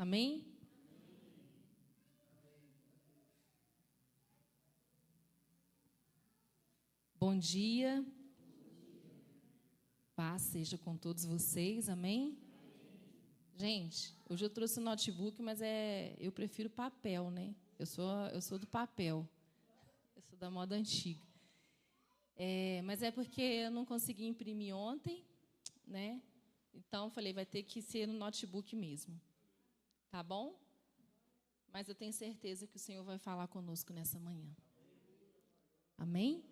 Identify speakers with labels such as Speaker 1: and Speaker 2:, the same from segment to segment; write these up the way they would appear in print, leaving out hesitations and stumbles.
Speaker 1: Amém? Bom dia. Paz seja com todos vocês, amém? Gente, hoje eu trouxe o notebook, mas eu prefiro papel, né? Eu sou do papel. Eu sou da moda antiga. Mas é porque eu não consegui imprimir ontem, né? Então, falei, vai ter que ser no notebook mesmo. Tá bom? Mas eu tenho certeza que o Senhor vai falar conosco nessa manhã. Amém?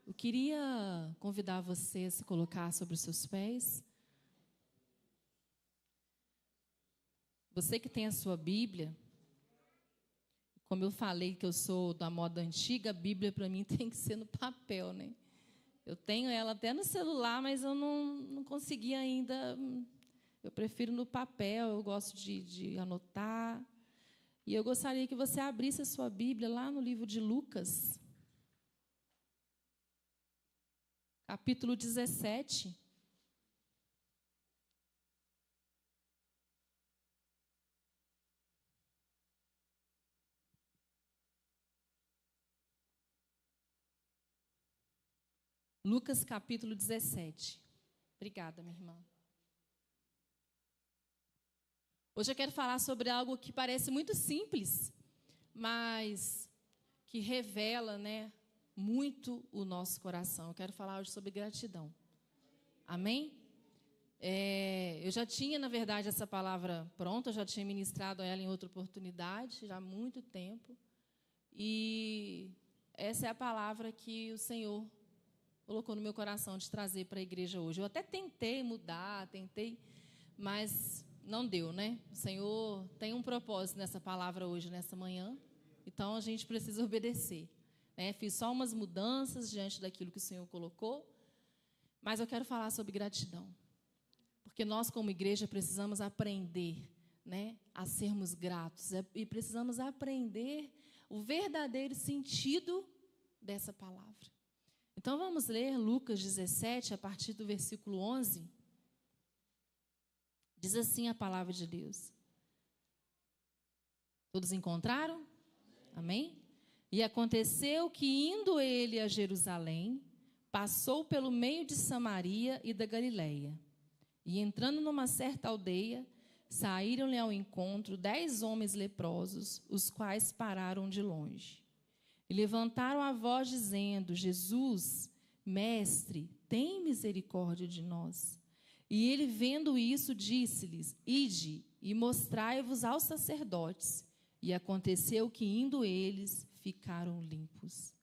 Speaker 1: Eu queria convidar você a se colocar sobre os seus pés. Você que tem a sua Bíblia, como eu falei que eu sou da moda antiga, a Bíblia para mim tem que ser no papel, né? Eu tenho ela até no celular, mas eu não consegui ainda. Eu prefiro no papel, eu gosto de anotar. E eu gostaria que você abrisse a sua Bíblia lá no livro de Lucas, capítulo 17. Lucas, capítulo 17. Obrigada, minha irmã. Hoje eu quero falar sobre algo que parece muito simples, mas que revela, né, muito o nosso coração. Eu quero falar hoje sobre gratidão. Amém? Eu já tinha, na verdade, essa palavra pronta, eu já tinha ministrado ela em outra oportunidade, já há muito tempo. E essa é a palavra que o Senhor colocou no meu coração de trazer para a igreja hoje. Eu até tentei mudar, mas não deu, né? O Senhor tem um propósito nessa palavra hoje, nessa manhã. Então, a gente precisa obedecer, né? Fiz só umas mudanças diante daquilo que o Senhor colocou. Mas eu quero falar sobre gratidão. Porque nós, como igreja, precisamos aprender, né, a sermos gratos. E precisamos aprender o verdadeiro sentido dessa palavra. Então, vamos ler Lucas 17, a partir do versículo 11. Diz assim a palavra de Deus. Todos encontraram? Amém? E aconteceu que, indo ele a Jerusalém, passou pelo meio de Samaria e da Galileia. E, entrando numa certa aldeia, saíram-lhe ao encontro 10 homens leprosos, os quais pararam de longe. E levantaram a voz, dizendo: Jesus, mestre, tem misericórdia de nós. E ele, vendo isso, disse-lhes: Ide e mostrai-vos aos sacerdotes. E aconteceu que, indo eles, ficaram limpos.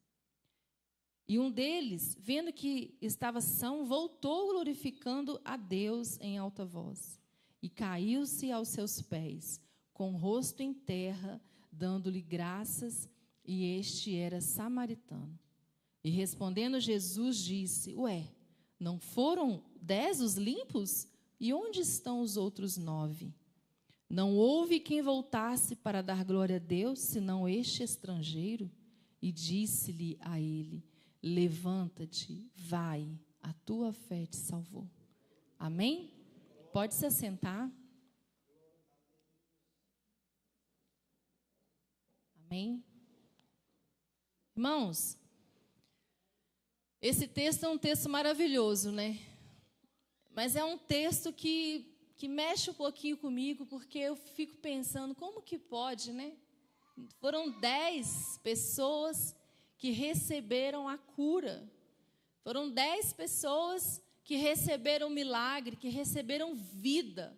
Speaker 1: E um deles, vendo que estava são, voltou glorificando a Deus em alta voz. E caiu-se aos seus pés, com o rosto em terra, dando-lhe graças. E este era samaritano. E respondendo Jesus, disse: não foram 10 os limpos? E onde estão os outros 9? Não houve quem voltasse para dar glória a Deus, senão este estrangeiro? E disse-lhe a ele: levanta-te, vai, a tua fé te salvou. Amém? Pode se assentar. Amém? Irmãos, esse texto é um texto maravilhoso, né? Mas é um texto que mexe um pouquinho comigo, porque eu fico pensando, como que pode, né? Foram 10 pessoas que receberam a cura. Foram 10 pessoas que receberam milagre, que receberam vida.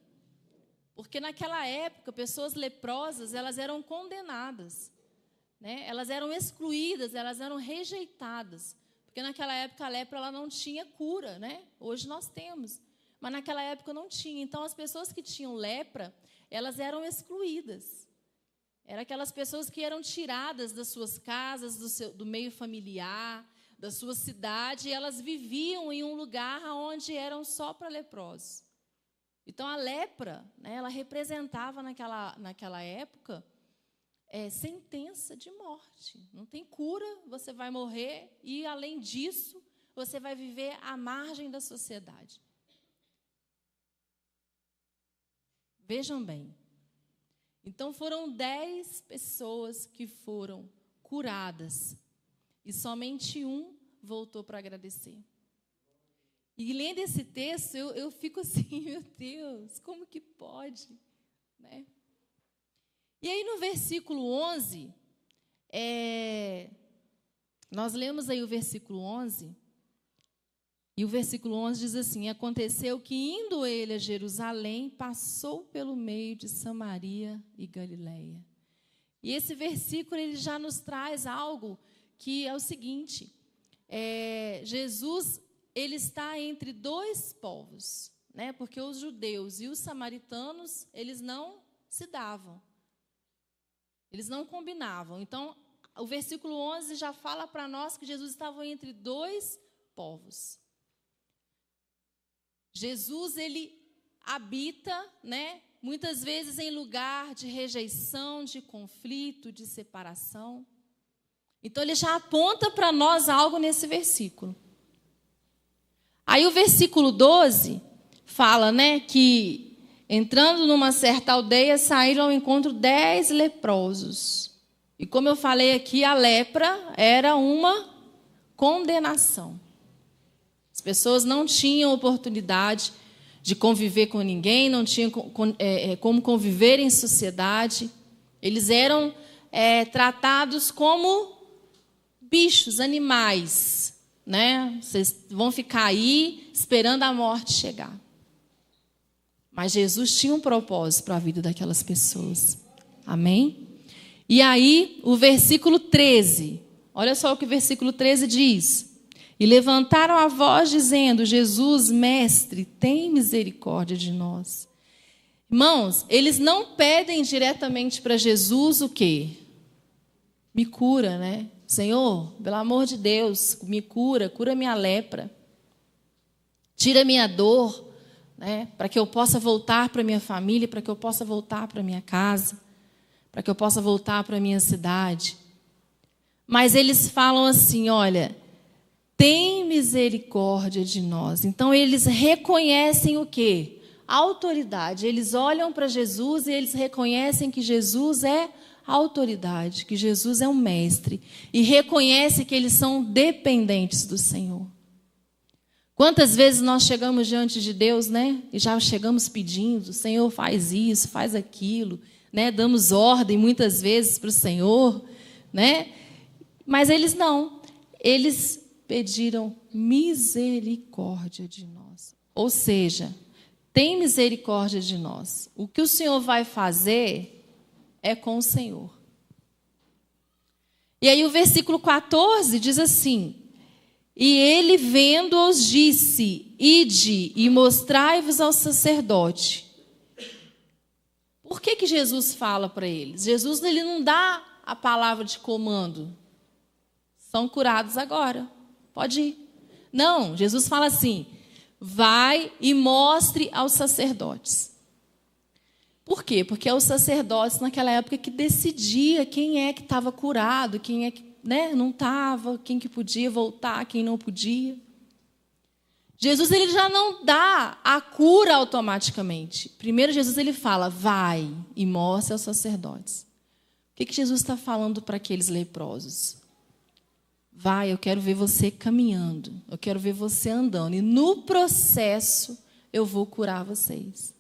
Speaker 1: Porque naquela época, pessoas leprosas, elas eram condenadas, né? Elas eram excluídas, elas eram rejeitadas. Porque naquela época a lepra ela não tinha cura, né? Hoje nós temos. Mas naquela época não tinha. Então as pessoas que tinham lepra, elas eram excluídas. Eram aquelas pessoas que eram tiradas das suas casas, do meio familiar, da sua cidade, e elas viviam em um lugar onde eram só para leprosos. Então a lepra, né, ela representava naquela época sentença de morte. Não tem cura, você vai morrer e, além disso, você vai viver à margem da sociedade. Vejam bem. Então, foram 10 pessoas que foram curadas. E somente um voltou para agradecer. E lendo esse texto, eu fico assim, meu Deus, como que pode? Né? E aí, no versículo 11, nós lemos aí o versículo 11, e o versículo 11 diz assim: aconteceu que, indo ele a Jerusalém, passou pelo meio de Samaria e Galileia. E esse versículo ele já nos traz algo que é o seguinte: Jesus ele está entre dois povos, né? Porque os judeus e os samaritanos eles não se davam, eles não combinavam. Então, o versículo 11 já fala para nós que Jesus estava entre dois povos. Jesus, ele habita, né, muitas vezes em lugar de rejeição, de conflito, de separação. Então, ele já aponta para nós algo nesse versículo. Aí, o versículo 12 fala, né, que entrando numa certa aldeia, saíram ao encontro 10 leprosos. E como eu falei aqui, a lepra era uma condenação. As pessoas não tinham oportunidade de conviver com ninguém, não tinham como conviver em sociedade. Eles eram tratados como bichos, animais, né? Vocês vão ficar aí esperando a morte chegar. Mas Jesus tinha um propósito para a vida daquelas pessoas. Amém? E aí, o versículo 13. Olha só o que o versículo 13 diz. E levantaram a voz dizendo: Jesus, mestre, tem misericórdia de nós. Irmãos, eles não pedem diretamente para Jesus o quê? Me cura, né? Senhor, pelo amor de Deus, me cura, cura minha lepra. Tira minha dor, né? Para que eu possa voltar para minha família, para que eu possa voltar para minha casa, para que eu possa voltar para minha cidade. Mas eles falam assim, olha, tem misericórdia de nós. Então, eles reconhecem o quê? A autoridade. Eles olham para Jesus e eles reconhecem que Jesus é a autoridade, que Jesus é o mestre. E reconhecem que eles são dependentes do Senhor. Quantas vezes nós chegamos diante de Deus, né? E já chegamos pedindo, Senhor, faz isso, faz aquilo, né? Damos ordem muitas vezes para o Senhor, né? Mas eles não. Eles pediram misericórdia de nós. Ou seja, tem misericórdia de nós. O que o Senhor vai fazer é com o Senhor. E aí o versículo 14 diz assim: e ele, vendo-os, disse: ide e mostrai-vos ao sacerdote. Por que Jesus fala para eles? Jesus ele não dá a palavra de comando. São curados agora. Pode ir. Não, Jesus fala assim: vai e mostre aos sacerdotes. Por quê? Porque é os sacerdotes naquela época que decidia quem é que estava curado, quem é que, né, não estava, quem que podia voltar, quem não podia. Jesus ele já não dá a cura automaticamente. Primeiro Jesus ele fala: vai e mostre aos sacerdotes. O que Jesus está falando para aqueles leprosos? Vai, eu quero ver você caminhando, eu quero ver você andando. E no processo, eu vou curar vocês.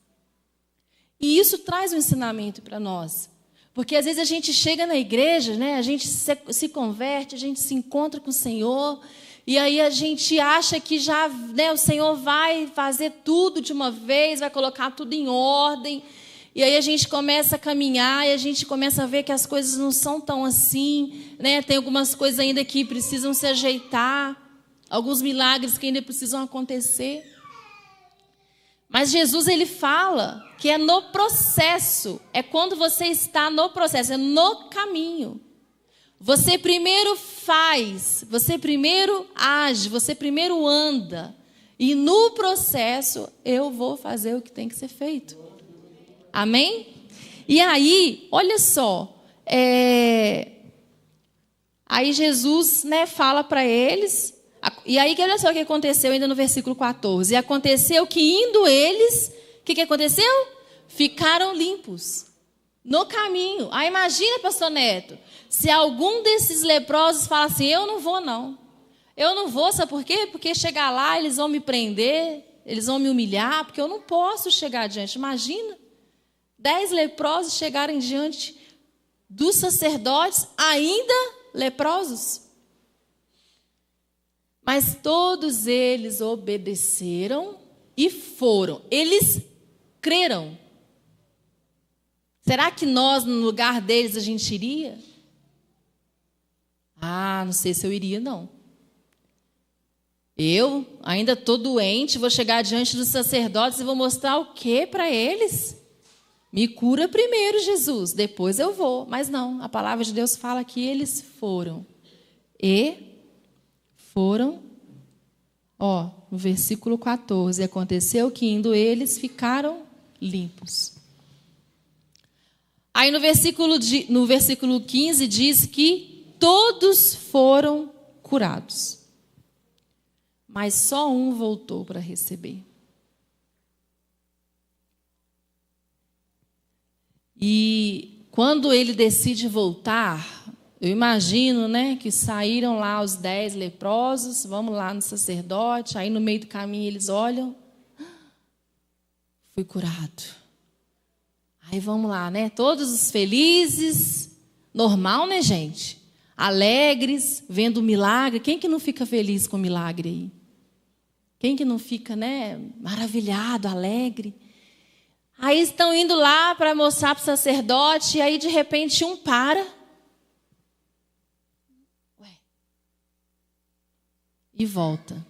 Speaker 1: E isso traz um ensinamento para nós. Porque às vezes a gente chega na igreja, né, a gente se converte, a gente se encontra com o Senhor, e aí a gente acha que já, né, o Senhor vai fazer tudo de uma vez, vai colocar tudo em ordem. E aí a gente começa a caminhar e a gente começa a ver que as coisas não são tão assim, né? Tem algumas coisas ainda que precisam se ajeitar, alguns milagres que ainda precisam acontecer. Mas Jesus ele fala que é no processo, é quando você está no processo, é no caminho. Você primeiro faz, você primeiro age, você primeiro anda. E no processo eu vou fazer o que tem que ser feito. Amém? E aí, olha só, aí Jesus, né, fala para eles, e aí olha só o que aconteceu ainda no versículo 14. E aconteceu que indo eles, o que aconteceu? Ficaram limpos. No caminho. Aí imagina, pastor Neto, se algum desses leprosos fala assim, eu não vou não. Eu não vou, sabe por quê? Porque chegar lá, eles vão me prender, eles vão me humilhar, porque eu não posso chegar adiante. Imagina, 10 leprosos chegarem diante dos sacerdotes, ainda leprosos. Mas todos eles obedeceram e foram. Eles creram. Será que nós, no lugar deles, a gente iria? Ah, não sei se eu iria, não. Eu ainda estou doente, vou chegar diante dos sacerdotes e vou mostrar o quê para eles? Me cura primeiro, Jesus, depois eu vou. Mas não, a palavra de Deus fala que eles foram. No versículo 14, aconteceu que indo eles ficaram limpos. Aí no versículo 15 diz que todos foram curados. Mas só um voltou para receber. E quando ele decide voltar, eu imagino, que saíram lá os 10 leprosos, vamos lá no sacerdote, aí no meio do caminho eles olham, fui curado. Aí vamos lá, todos os felizes, normal, gente? Alegres, vendo o milagre. Quem que não fica feliz com o milagre aí? Quem que não fica, maravilhado, alegre? Aí estão indo lá para mostrar para o sacerdote, e aí de repente um para. E volta.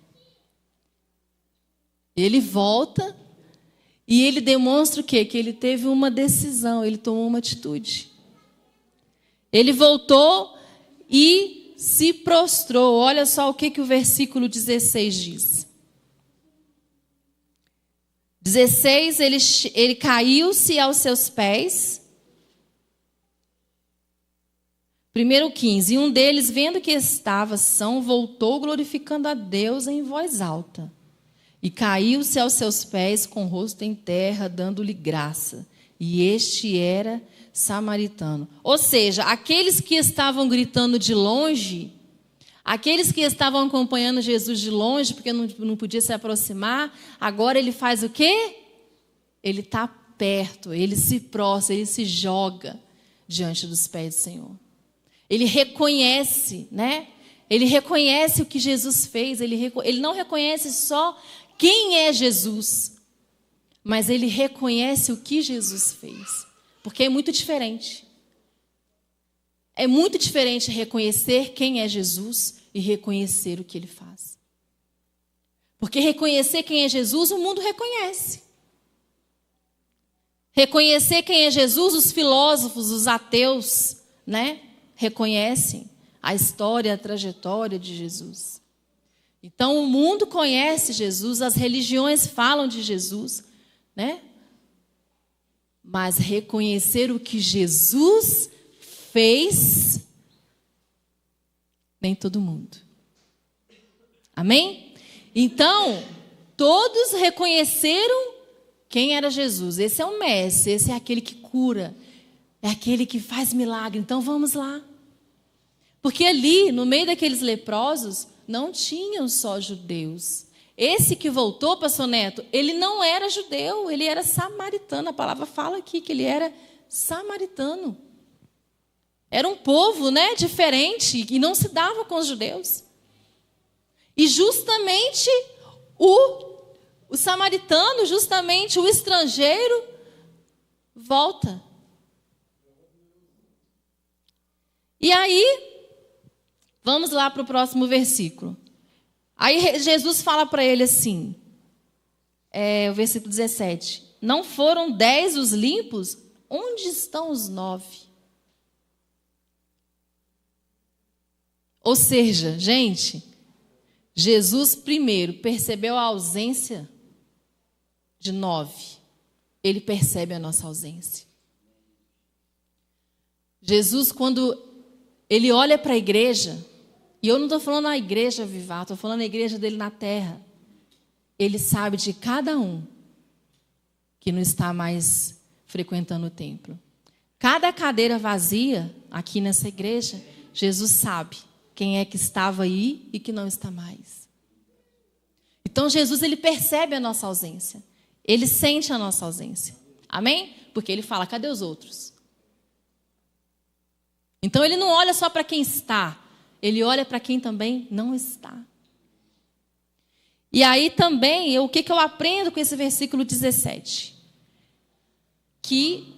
Speaker 1: Ele volta e ele demonstra o quê? Que ele teve uma decisão, ele tomou uma atitude. Ele voltou e se prostrou. Olha só o que o versículo 16 diz. 16, ele caiu-se aos seus pés. Primeiro 15, e um deles, vendo que estava são, voltou glorificando a Deus em voz alta. E caiu-se aos seus pés com o rosto em terra, dando-lhe graça. E este era samaritano. Ou seja, aqueles que estavam gritando de longe, aqueles que estavam acompanhando Jesus de longe, porque não podia se aproximar, agora ele faz o quê? Ele está perto, ele se prostra, ele se joga diante dos pés do Senhor. Ele reconhece, Ele reconhece o que Jesus fez. Ele não reconhece só quem é Jesus, mas ele reconhece o que Jesus fez. Porque é muito diferente. É muito diferente reconhecer quem é Jesus e reconhecer o que ele faz. Porque reconhecer quem é Jesus, o mundo reconhece. Reconhecer quem é Jesus, os filósofos, os ateus, reconhecem a história, a trajetória de Jesus. Então, o mundo conhece Jesus, as religiões falam de Jesus, Mas reconhecer o que Jesus fez, nem todo mundo. Amém? Então, todos reconheceram quem era Jesus. Esse é o mestre, esse é aquele que cura, é aquele que faz milagre. Então, vamos lá. Porque ali, no meio daqueles leprosos, não tinham só judeus. Esse que voltou, pastor Neto, ele não era judeu, ele era samaritano. A palavra fala aqui que ele era samaritano. Era um povo, diferente, e não se dava com os judeus. E justamente o samaritano, justamente o estrangeiro, volta. E aí, vamos lá para o próximo versículo. Aí Jesus fala para ele assim, o versículo 17. Não foram 10 os limpos? Onde estão os 9? Ou seja, gente, Jesus primeiro percebeu a ausência de 9. Ele percebe a nossa ausência. Jesus, quando ele olha para a igreja, e eu não estou falando a igreja Vivar, estou falando a igreja dele na terra. Ele sabe de cada um que não está mais frequentando o templo. Cada cadeira vazia aqui nessa igreja, Jesus sabe quem é que estava aí e que não está mais. Então Jesus, ele percebe a nossa ausência. Ele sente a nossa ausência. Amém? Porque ele fala, cadê os outros? Então ele não olha só para quem está, ele olha para quem também não está. E aí também, o que eu aprendo com esse versículo 17? Que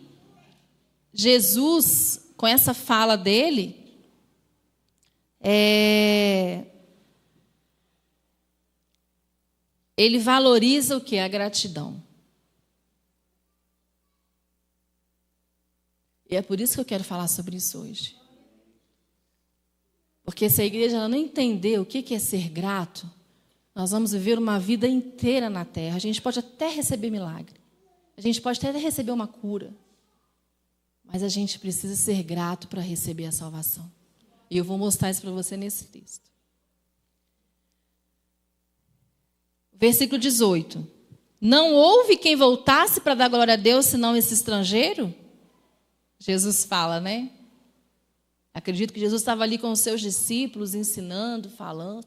Speaker 1: Jesus, com essa fala dele, ele valoriza o quê? A gratidão. E é por isso que eu quero falar sobre isso hoje. Porque se a igreja ela não entender o que é ser grato, nós vamos viver uma vida inteira na terra. A gente pode até receber milagre. A gente pode até receber uma cura. Mas a gente precisa ser grato para receber a salvação. E eu vou mostrar isso para você nesse texto. Versículo 18. Não houve quem voltasse para dar glória a Deus, senão esse estrangeiro? Jesus fala, né? Acredito que Jesus estava ali com os seus discípulos, ensinando, falando.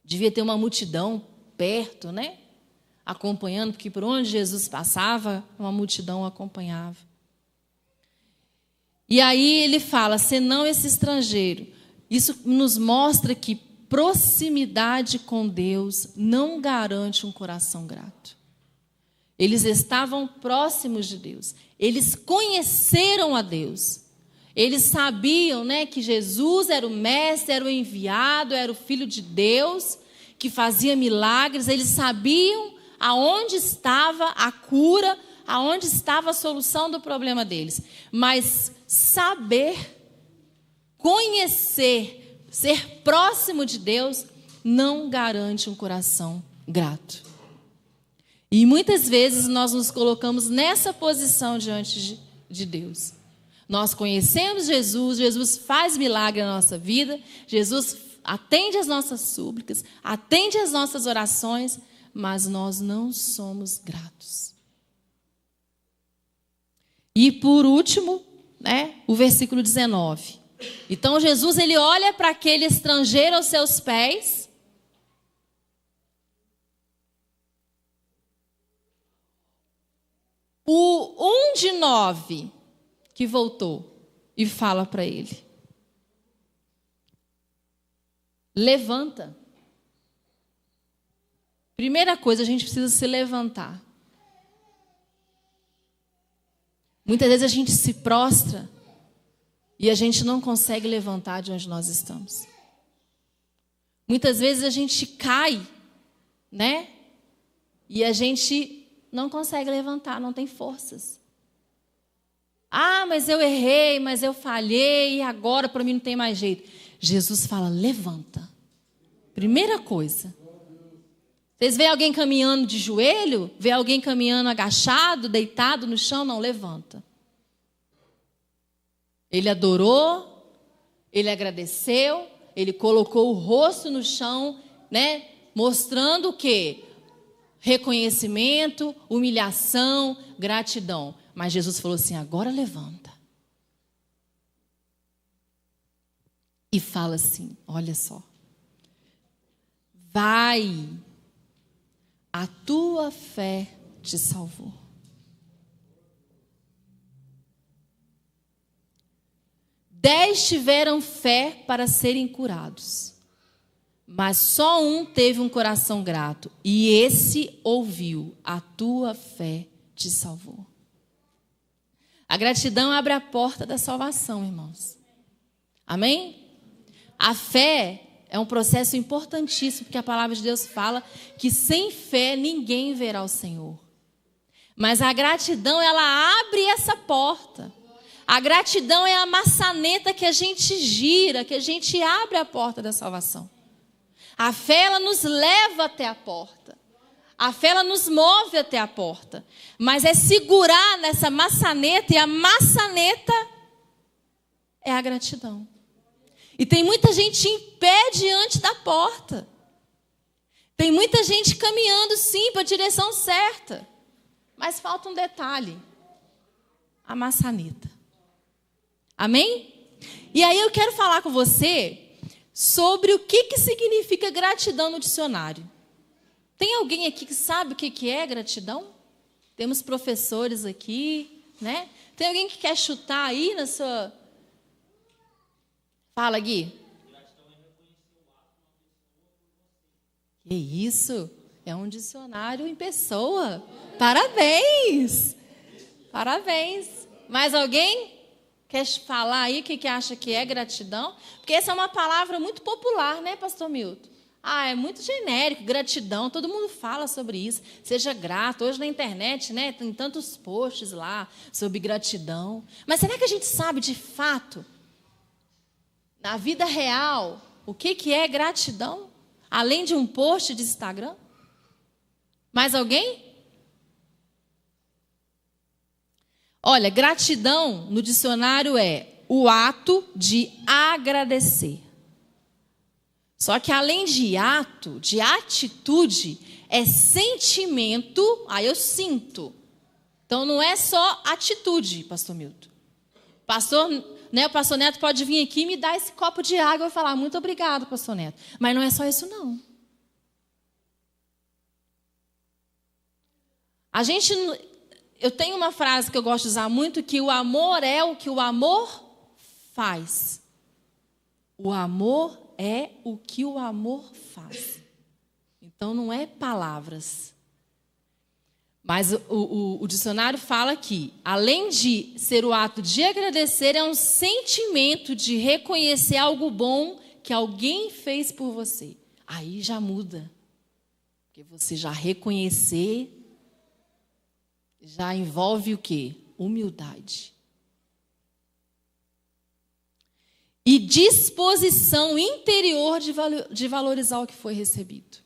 Speaker 1: Devia ter uma multidão perto, né? Acompanhando, porque por onde Jesus passava, uma multidão acompanhava. E aí ele fala, senão esse estrangeiro. Isso nos mostra que proximidade com Deus não garante um coração grato. Eles estavam próximos de Deus. Eles conheceram a Deus. Eles sabiam, né, que Jesus era o mestre, era o enviado, era o Filho de Deus, que fazia milagres. Eles sabiam aonde estava a cura, aonde estava a solução do problema deles. Mas saber, conhecer, ser próximo de Deus, não garante um coração grato. E muitas vezes nós nos colocamos nessa posição diante de Deus. Nós conhecemos Jesus, Jesus faz milagre na nossa vida, Jesus atende às nossas súplicas, atende às nossas orações, mas nós não somos gratos. E por último, né, o versículo 19. Então Jesus, ele olha para aquele estrangeiro aos seus pés. O 1 de 9 que voltou e fala para ele: levanta. Primeira coisa, a gente precisa se levantar. Muitas vezes a gente se prostra e a gente não consegue levantar de onde nós estamos. Muitas vezes a gente cai, né? E a gente não consegue levantar, não tem forças. Ah, mas eu errei, mas eu falhei, e agora para mim não tem mais jeito. Jesus fala, levanta. Primeira coisa. Vocês veem alguém caminhando de joelho? Vê alguém caminhando agachado, deitado no chão? Não, levanta. Ele adorou, ele agradeceu, ele colocou o rosto no chão, né? Mostrando o quê? Reconhecimento, humilhação, gratidão. Mas Jesus falou assim, agora levanta. E fala assim, olha só. Vai, a tua fé te salvou. Dez tiveram fé para serem curados, mas só um teve um coração grato, e esse ouviu, a tua fé te salvou. A gratidão abre a porta da salvação, irmãos. Amém? A fé é um processo importantíssimo, porque a palavra de Deus fala que sem fé ninguém verá o Senhor. Mas a gratidão, ela abre essa porta. A gratidão é a maçaneta que a gente gira, que a gente abre a porta da salvação. A fé, ela nos leva até a porta. A fé, ela nos move até a porta. Mas é segurar nessa maçaneta, e a maçaneta é a gratidão. E tem muita gente em pé diante da porta. Tem muita gente caminhando, sim, para a direção certa. Mas falta um detalhe. A maçaneta. Amém? E aí eu quero falar com você sobre o que significa gratidão no dicionário. Tem alguém aqui que sabe o que é gratidão? Temos professores aqui, né? Tem alguém que quer chutar aí na sua... Fala, Gui. Que isso? É um dicionário em pessoa. Parabéns! Parabéns! Mais alguém quer falar aí o que acha que é gratidão? Porque essa é uma palavra muito popular, né, pastor Milton? É muito genérico, gratidão, todo mundo fala sobre isso. Seja grato. Hoje na internet, né, tem tantos posts lá sobre gratidão. Mas será que a gente sabe de fato, na vida real, o que é gratidão? Além de um post de Instagram? Mais alguém? Olha, gratidão no dicionário é o ato de agradecer. Só que além de ato, de atitude, é sentimento, eu sinto. Então não é só atitude, pastor Milton. O pastor Neto pode vir aqui e me dar esse copo de água e falar, muito obrigado, pastor Neto. Mas não é só isso, não. Eu tenho uma frase que eu gosto de usar muito, que o amor é o que o amor faz. O amor é o que o amor faz. Então, não é palavras. Mas o dicionário fala que, além de ser o ato de agradecer, é um sentimento de reconhecer algo bom que alguém fez por você. Aí já muda. Porque você já reconhecer, já envolve o quê? Humildade. E disposição interior de valorizar o que foi recebido.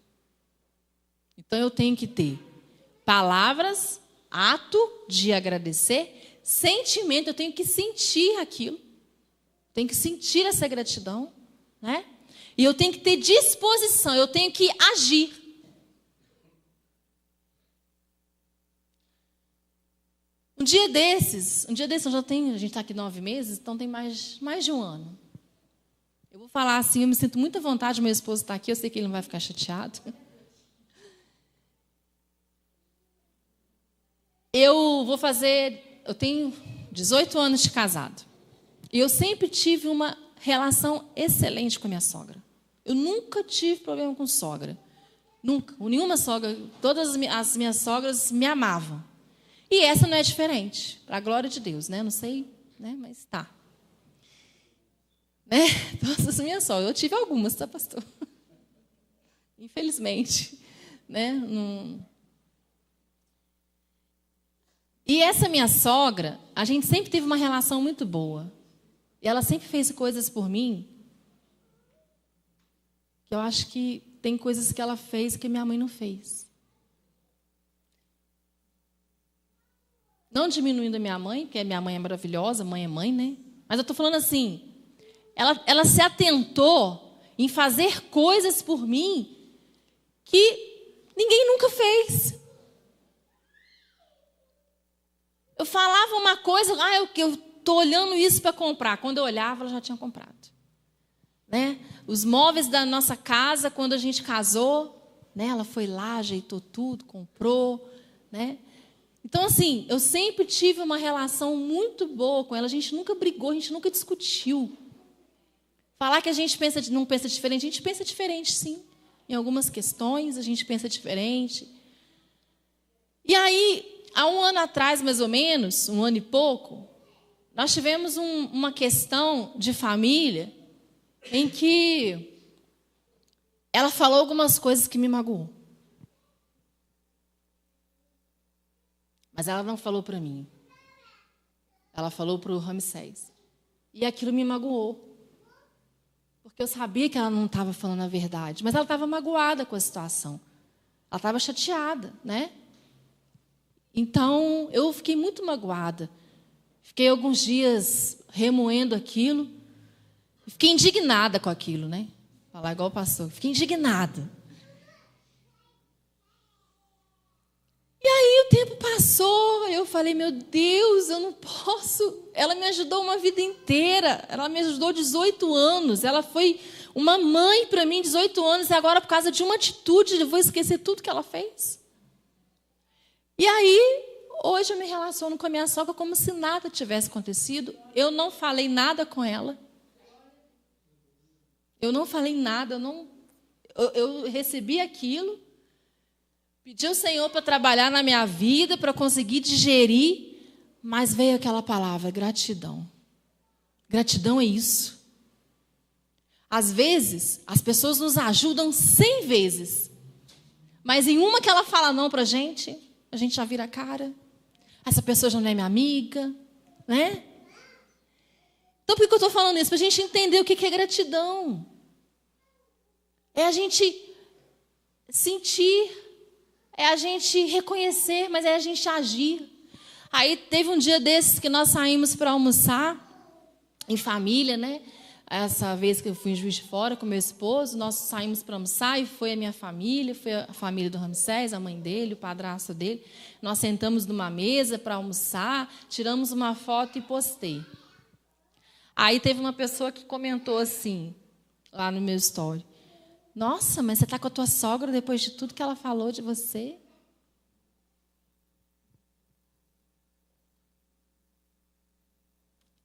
Speaker 1: Então, eu tenho que ter palavras, ato de agradecer, sentimento, eu tenho que sentir aquilo. Tenho que sentir essa gratidão, né? E eu tenho que ter disposição, eu tenho que agir. Um dia desses a gente está aqui 9 meses, então tem mais de um ano. Eu vou falar assim, eu me sinto muita vontade, meu esposo está aqui, eu sei que ele não vai ficar chateado. Eu tenho 18 anos de casado. E eu sempre tive uma relação excelente com a minha sogra. Eu nunca tive problema com sogra. Nunca. Nenhuma sogra, todas as minhas sogras me amavam. E essa não é diferente, para a glória de Deus, né? Não sei, né? Mas tá. Né? Todas as minhas sogras. Eu tive algumas, tá, pastor? Infelizmente. Né? E essa minha sogra, a gente sempre teve uma relação muito boa. E ela sempre fez coisas por mim, que eu acho que tem coisas que ela fez que minha mãe não fez. Não diminuindo a minha mãe, porque minha mãe é maravilhosa, mãe é mãe, né? Mas eu estou falando assim, ela se atentou em fazer coisas por mim que ninguém nunca fez. Eu falava uma coisa, eu estou olhando isso para comprar. Quando eu olhava, ela já tinha comprado. Né? Os móveis da nossa casa, quando a gente casou, né, ela foi lá, ajeitou tudo, comprou, né? Então, assim, eu sempre tive uma relação muito boa com ela. A gente nunca brigou, a gente nunca discutiu. Falar que a gente não pensa diferente, a gente pensa diferente, sim. Em algumas questões, a gente pensa diferente. E aí, há um ano atrás, mais ou menos, um ano e pouco, nós tivemos uma questão de família em que ela falou algumas coisas que me magoou. Mas ela não falou para mim. Ela falou para o Ramsés. E aquilo me magoou. Porque eu sabia que ela não estava falando a verdade. Mas ela estava magoada com a situação. Ela estava chateada, né? Então, eu fiquei muito magoada. Fiquei alguns dias remoendo aquilo. Fiquei indignada com aquilo, né? Falar igual o pastor. Fiquei indignada. E o tempo passou, eu falei, meu Deus, eu não posso. Ela me ajudou uma vida inteira, ela me ajudou 18 anos, ela foi uma mãe para mim, 18 anos, e agora por causa de uma atitude, eu vou esquecer tudo que ela fez. E aí, hoje eu me relaciono com a minha sogra como se nada tivesse acontecido. Eu não falei nada com ela. Eu não falei nada, eu recebi aquilo, pedi ao Senhor para trabalhar na minha vida, para conseguir digerir, mas veio aquela palavra, gratidão. Gratidão é isso. Às vezes, as pessoas nos ajudam 100 vezes, mas em uma que ela fala não para a gente já vira a cara. Essa pessoa já não é minha amiga, né? Então, por que eu estou falando isso? Para a gente entender o que é gratidão. É a gente sentir, é a gente reconhecer, mas é a gente agir. Aí teve um dia desses que nós saímos para almoçar, em família, né? Essa vez que eu fui em Juiz de Fora com meu esposo, nós saímos para almoçar e foi a minha família, foi a família do Ramsés, a mãe dele, o padrasto dele. Nós sentamos numa mesa para almoçar, tiramos uma foto e postei. Aí teve uma pessoa que comentou assim, lá no meu story. Nossa, mas você está com a tua sogra depois de tudo que ela falou de você?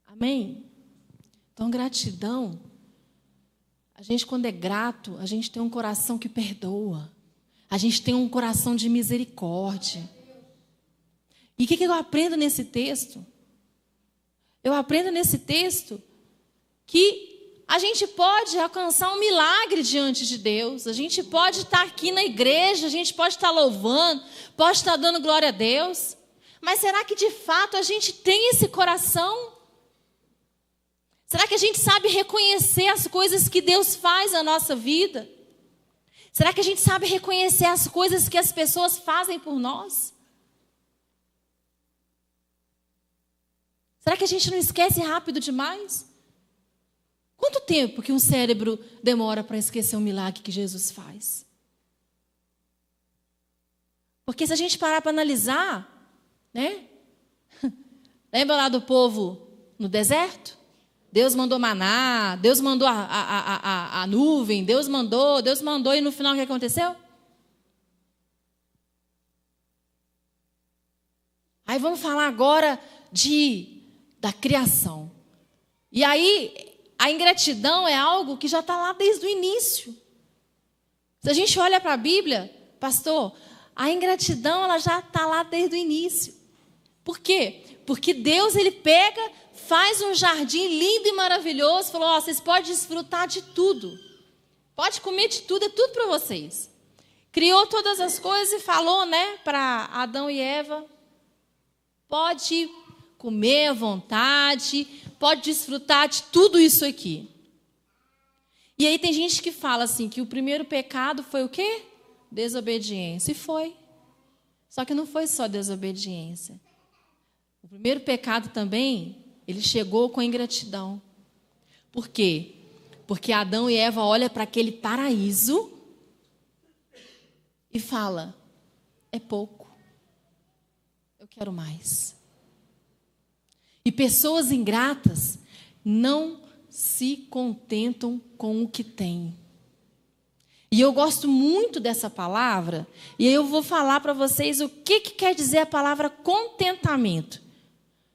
Speaker 1: Amém? Então, gratidão. A gente, quando é grato, a gente tem um coração que perdoa. A gente tem um coração de misericórdia. E o que eu aprendo nesse texto? Eu aprendo nesse texto que a gente pode alcançar um milagre diante de Deus. A gente pode estar aqui na igreja, a gente pode estar louvando, pode estar dando glória a Deus. Mas será que de fato a gente tem esse coração? Será que a gente sabe reconhecer as coisas que Deus faz na nossa vida? Será que a gente sabe reconhecer as coisas que as pessoas fazem por nós? Será que a gente não esquece rápido demais? Quanto tempo que um cérebro demora para esquecer um milagre que Jesus faz? Porque se a gente parar para analisar, né? Lembra lá do povo no deserto? Deus mandou maná, Deus mandou a nuvem, Deus mandou, e no final o que aconteceu? Aí vamos falar agora da criação. E aí, a ingratidão é algo que já está lá desde o início. Se a gente olha para a Bíblia, pastor, a ingratidão ela já está lá desde o início. Por quê? Porque Deus ele pega, faz um jardim lindo e maravilhoso, falou, vocês podem desfrutar de tudo. Pode comer de tudo, é tudo para vocês. Criou todas as coisas e falou, né, para Adão e Eva, pode comer à vontade, pode desfrutar de tudo isso aqui. E aí tem gente que fala assim, que o primeiro pecado foi o quê? Desobediência. E foi. Só que não foi só desobediência. O primeiro pecado também, ele chegou com a ingratidão. Por quê? Porque Adão e Eva olham para aquele paraíso e fala, é pouco. Eu quero mais. E pessoas ingratas não se contentam com o que têm. E eu gosto muito dessa palavra, e eu vou falar para vocês o que quer dizer a palavra contentamento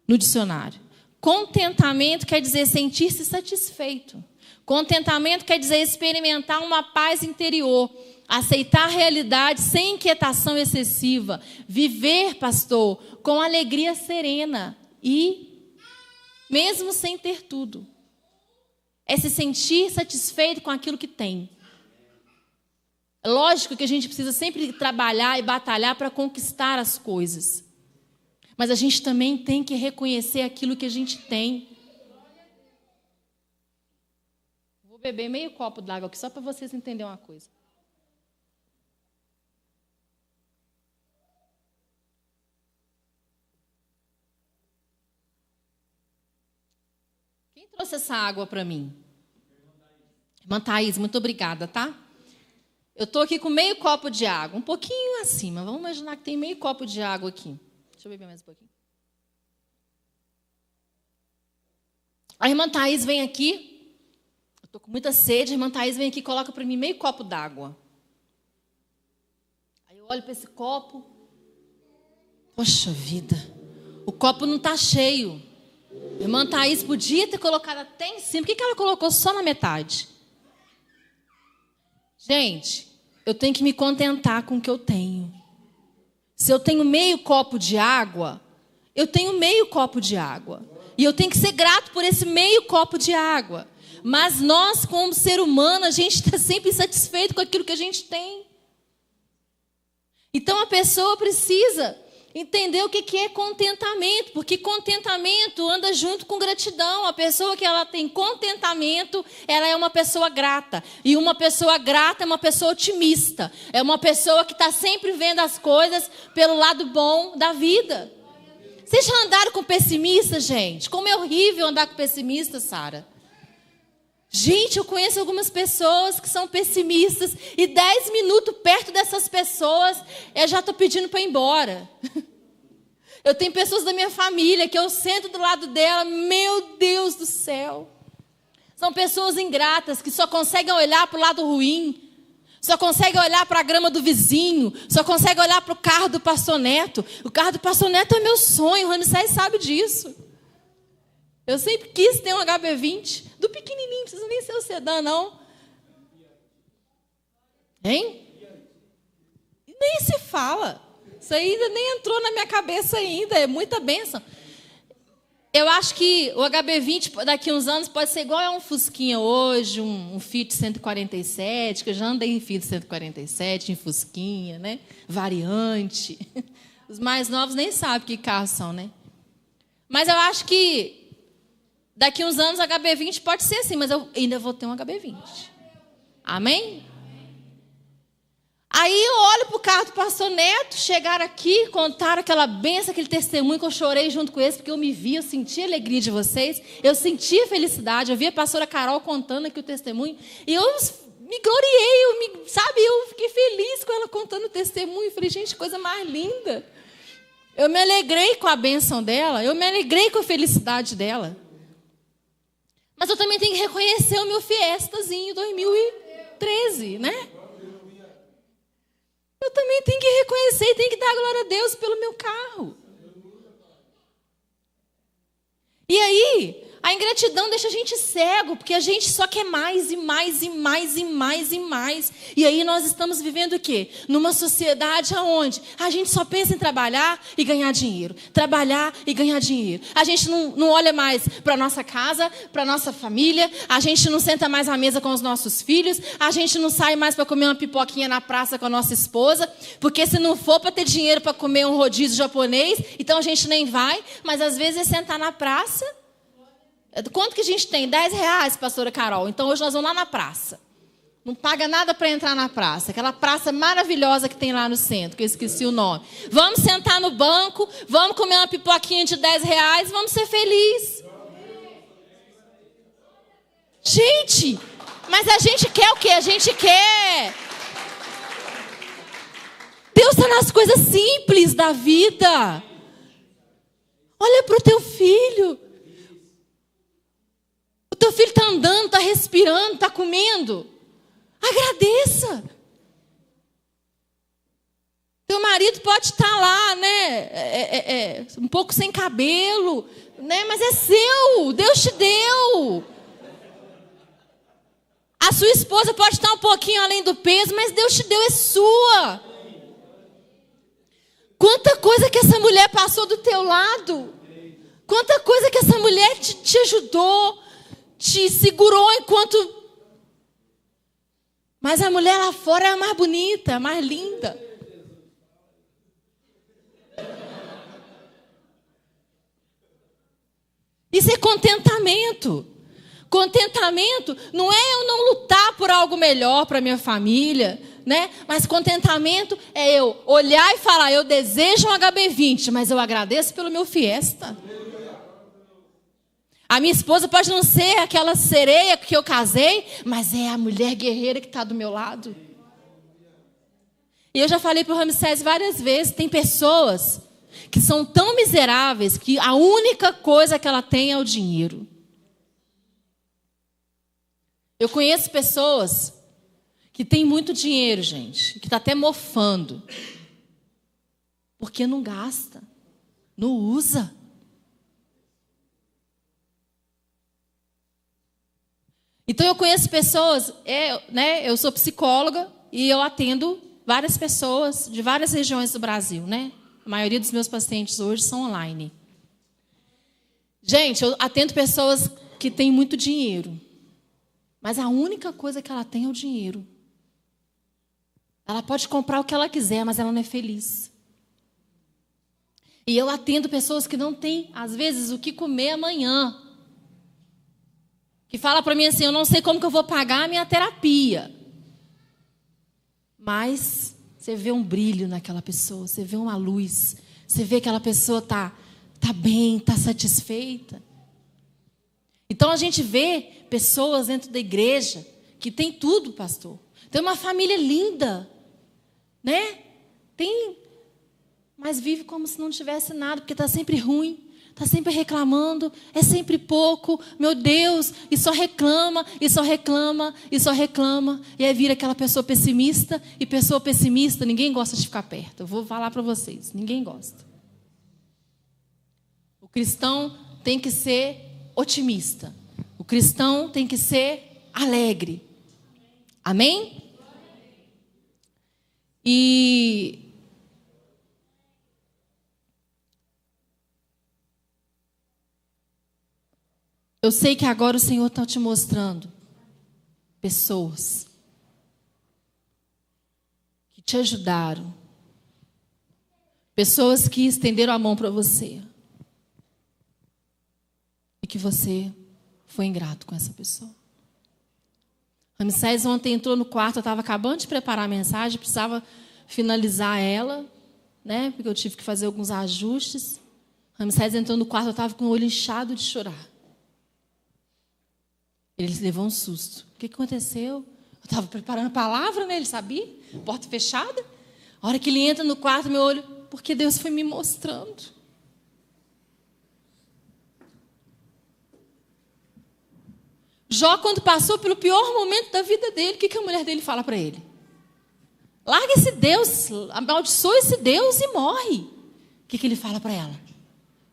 Speaker 1: no dicionário. Contentamento quer dizer sentir-se satisfeito. Contentamento quer dizer experimentar uma paz interior, aceitar a realidade sem inquietação excessiva, viver, pastor, com alegria serena e mesmo sem ter tudo. É se sentir satisfeito com aquilo que tem. É lógico que a gente precisa sempre trabalhar e batalhar para conquistar as coisas. Mas a gente também tem que reconhecer aquilo que a gente tem. Vou beber meio copo d'água aqui só para vocês entenderem uma coisa. Quem trouxe essa água para mim? Irmã Thaís, muito obrigada, tá? Eu estou aqui com meio copo de água, um pouquinho acima. Vamos imaginar que tem meio copo de água aqui. Deixa eu beber mais um pouquinho. A irmã Thaís vem aqui. Eu estou com muita sede. A irmã Thaís vem aqui e coloca para mim meio copo d'água. Aí eu olho para esse copo. Poxa vida, o copo não está cheio. A irmã Thaís podia ter colocado até em cima. Por que ela colocou só na metade? Gente, eu tenho que me contentar com o que eu tenho. Se eu tenho meio copo de água, eu tenho meio copo de água. E eu tenho que ser grato por esse meio copo de água. Mas nós, como ser humano, a gente está sempre insatisfeito com aquilo que a gente tem. Então a pessoa precisa entender o que é contentamento, porque contentamento anda junto com gratidão. A pessoa que ela tem contentamento, ela é uma pessoa grata. E uma pessoa grata é uma pessoa otimista. É uma pessoa que está sempre vendo as coisas pelo lado bom da vida. Vocês já andaram com pessimista, gente? Como é horrível andar com pessimista, Sara. Gente, eu conheço algumas pessoas que são pessimistas e 10 minutos perto dessas pessoas, eu já estou pedindo para ir embora. Eu tenho pessoas da minha família que eu sento do lado dela, meu Deus do céu. São pessoas ingratas que só conseguem olhar para o lado ruim, só conseguem olhar para a grama do vizinho, só conseguem olhar para o carro do pastor Neto. O carro do pastor Neto é meu sonho, o Ramsés sabe disso. Eu sempre quis ter um HB20, do pequenininho, não precisa nem ser o sedã, não. Hein? Nem se fala. Isso ainda nem entrou na minha cabeça ainda, é muita bênção. Eu acho que o HB20 daqui a uns anos pode ser igual a um Fusquinha hoje, um Fiat 147, que eu já andei em Fiat 147, em Fusquinha, né? Variante. Os mais novos nem sabem que carros são, né? Mas eu acho que daqui a uns anos o HB20 pode ser assim, mas eu ainda vou ter um HB20. Amém? Aí eu olho para o carro do pastor Neto, chegaram aqui, contaram aquela benção, aquele testemunho que eu chorei junto com eles, porque eu me vi, eu senti a alegria de vocês, eu senti a felicidade, eu vi a pastora Carol contando aqui o testemunho, e eu me gloriei, eu fiquei feliz com ela contando o testemunho, falei, gente, coisa mais linda. Eu me alegrei com a bênção dela, eu me alegrei com a felicidade dela. Mas eu também tenho que reconhecer o meu Fiestazinho 2013, né? Eu também tenho que reconhecer e tenho que dar glória a Deus pelo meu carro. E aí, a ingratidão deixa a gente cego, porque a gente só quer mais e mais e mais e mais e mais. E aí nós estamos vivendo o quê? Numa sociedade onde a gente só pensa em trabalhar e ganhar dinheiro. Trabalhar e ganhar dinheiro. A gente não olha mais para a nossa casa, para a nossa família. A gente não senta mais à mesa com os nossos filhos. A gente não sai mais para comer uma pipoquinha na praça com a nossa esposa. Porque se não for para ter dinheiro para comer um rodízio japonês, então a gente nem vai. Mas às vezes é sentar na praça. Quanto que a gente tem? R$10, pastora Carol. Então hoje nós vamos lá na praça. Não paga nada para entrar na praça. Aquela praça maravilhosa que tem lá no centro, que eu esqueci o nome. Vamos sentar no banco, vamos comer uma pipoquinha de R$10, vamos ser felizes. Gente, mas a gente quer o quê? A gente quer... Deus está nas coisas simples da vida. Olha para o teu filho. O teu filho está andando, está respirando, está comendo. Agradeça. Teu marido pode estar lá, né? Um pouco sem cabelo, né? Mas é seu. Deus te deu. A sua esposa pode estar um pouquinho além do peso, mas Deus te deu, é sua. Quanta coisa que essa mulher passou do teu lado. Quanta coisa que essa mulher te ajudou. Te segurou enquanto... Mas a mulher lá fora é a mais bonita, a mais linda. Isso é contentamento. Contentamento não é eu não lutar por algo melhor para minha família, né? Mas contentamento é eu olhar e falar, eu desejo um HB20, mas eu agradeço pelo meu Fiesta. A minha esposa pode não ser aquela sereia que eu casei, mas é a mulher guerreira que está do meu lado. E eu já falei para o Ramsés várias vezes, tem pessoas que são tão miseráveis que a única coisa que ela tem é o dinheiro. Eu conheço pessoas que têm muito dinheiro, gente, que está até mofando, porque não gasta, não usa. Então eu conheço pessoas, eu sou psicóloga e eu atendo várias pessoas de várias regiões do Brasil, né? A maioria dos meus pacientes hoje são online. Gente, eu atendo pessoas que têm muito dinheiro, mas a única coisa que ela tem é o dinheiro. Ela pode comprar o que ela quiser, mas ela não é feliz. E eu atendo pessoas que não têm, às vezes, o que comer amanhã. Que fala para mim assim, eu não sei como que eu vou pagar a minha terapia. Mas você vê um brilho naquela pessoa, você vê uma luz, você vê que aquela pessoa tá bem, está satisfeita. Então a gente vê pessoas dentro da igreja que tem tudo, pastor. Tem uma família linda, né? Mas vive como se não tivesse nada, porque está sempre ruim. Está sempre reclamando, é sempre pouco, meu Deus, e só reclama, e só reclama, e só reclama. E aí vira aquela pessoa pessimista, e pessoa pessimista, ninguém gosta de ficar perto. Eu vou falar para vocês, ninguém gosta. O cristão tem que ser otimista. O cristão tem que ser alegre. Amém? E eu sei que agora o Senhor está te mostrando pessoas que te ajudaram, pessoas que estenderam a mão para você e que você foi ingrato com essa pessoa. Ramsés ontem entrou no quarto, eu estava acabando de preparar a mensagem, precisava finalizar ela, né? Porque eu tive que fazer alguns ajustes. Ramsés entrou no quarto, eu estava com o olho inchado de chorar. Ele levou um susto. O que aconteceu? Eu estava preparando a palavra, né? Ele sabia, porta fechada. A hora que ele entra no quarto, meu olho, porque Deus foi me mostrando. Jó, quando passou pelo pior momento da vida dele, o que a mulher dele fala para ele? Larga esse Deus, amaldiçoa esse Deus e morre. O que ele fala para ela?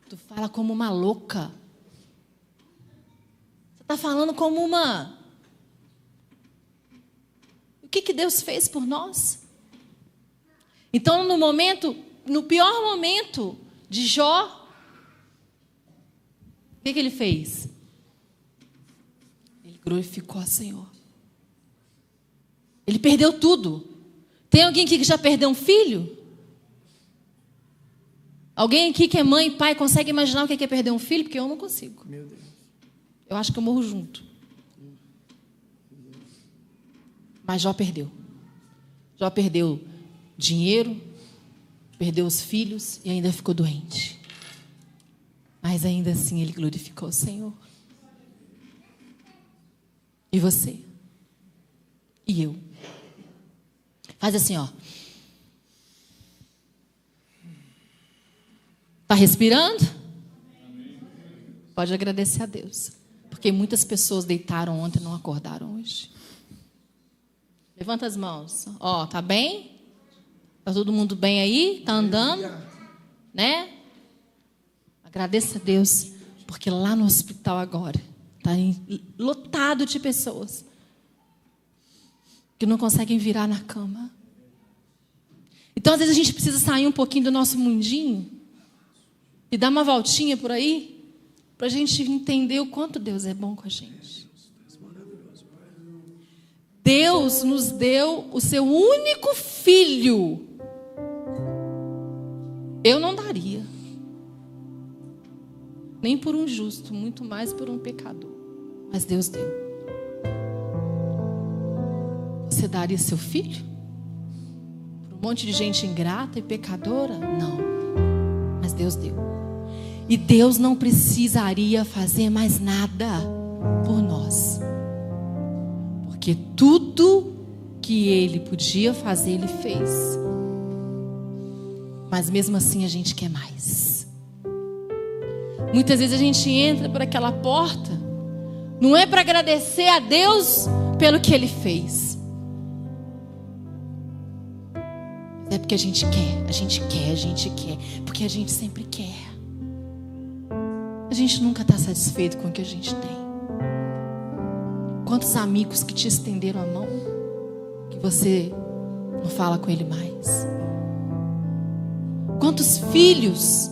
Speaker 1: Tu fala como uma louca. Está falando como uma... O que Deus fez por nós? Então, no pior momento de Jó, o que ele fez? Ele glorificou ao Senhor. Ele perdeu tudo. Tem alguém aqui que já perdeu um filho? Alguém aqui que é mãe e pai consegue imaginar o que é perder um filho? Porque eu não consigo. Meu Deus. Eu acho que eu morro junto. Mas Jó perdeu. Jó perdeu dinheiro, perdeu os filhos e ainda ficou doente. Mas ainda assim ele glorificou o Senhor. E você? E eu? Faz assim, ó. Está respirando? Pode agradecer a Deus. Porque muitas pessoas deitaram ontem e não acordaram hoje. Levanta as mãos. Ó, tá bem? Tá todo mundo bem aí? Tá andando? Né? Agradeça a Deus, porque lá no hospital agora tá lotado de pessoas que não conseguem virar na cama. Então, às vezes a gente precisa sair um pouquinho do nosso mundinho e dar uma voltinha por aí, para a gente entender o quanto Deus é bom com a gente. Deus nos deu o seu único filho. Eu não daria. Nem por um justo, muito mais por um pecador. Mas Deus deu. Você daria seu filho? Para um monte de gente ingrata e pecadora? Não. Mas Deus deu. E Deus não precisaria fazer mais nada por nós. Porque tudo que ele podia fazer, ele fez. Mas mesmo assim a gente quer mais. Muitas vezes a gente entra por aquela porta, não é para agradecer a Deus pelo que ele fez. É porque a gente quer, porque a gente sempre quer. A gente nunca está satisfeito com o que a gente tem. Quantos amigos que te estenderam a mão, que você não fala com ele mais? Quantos filhos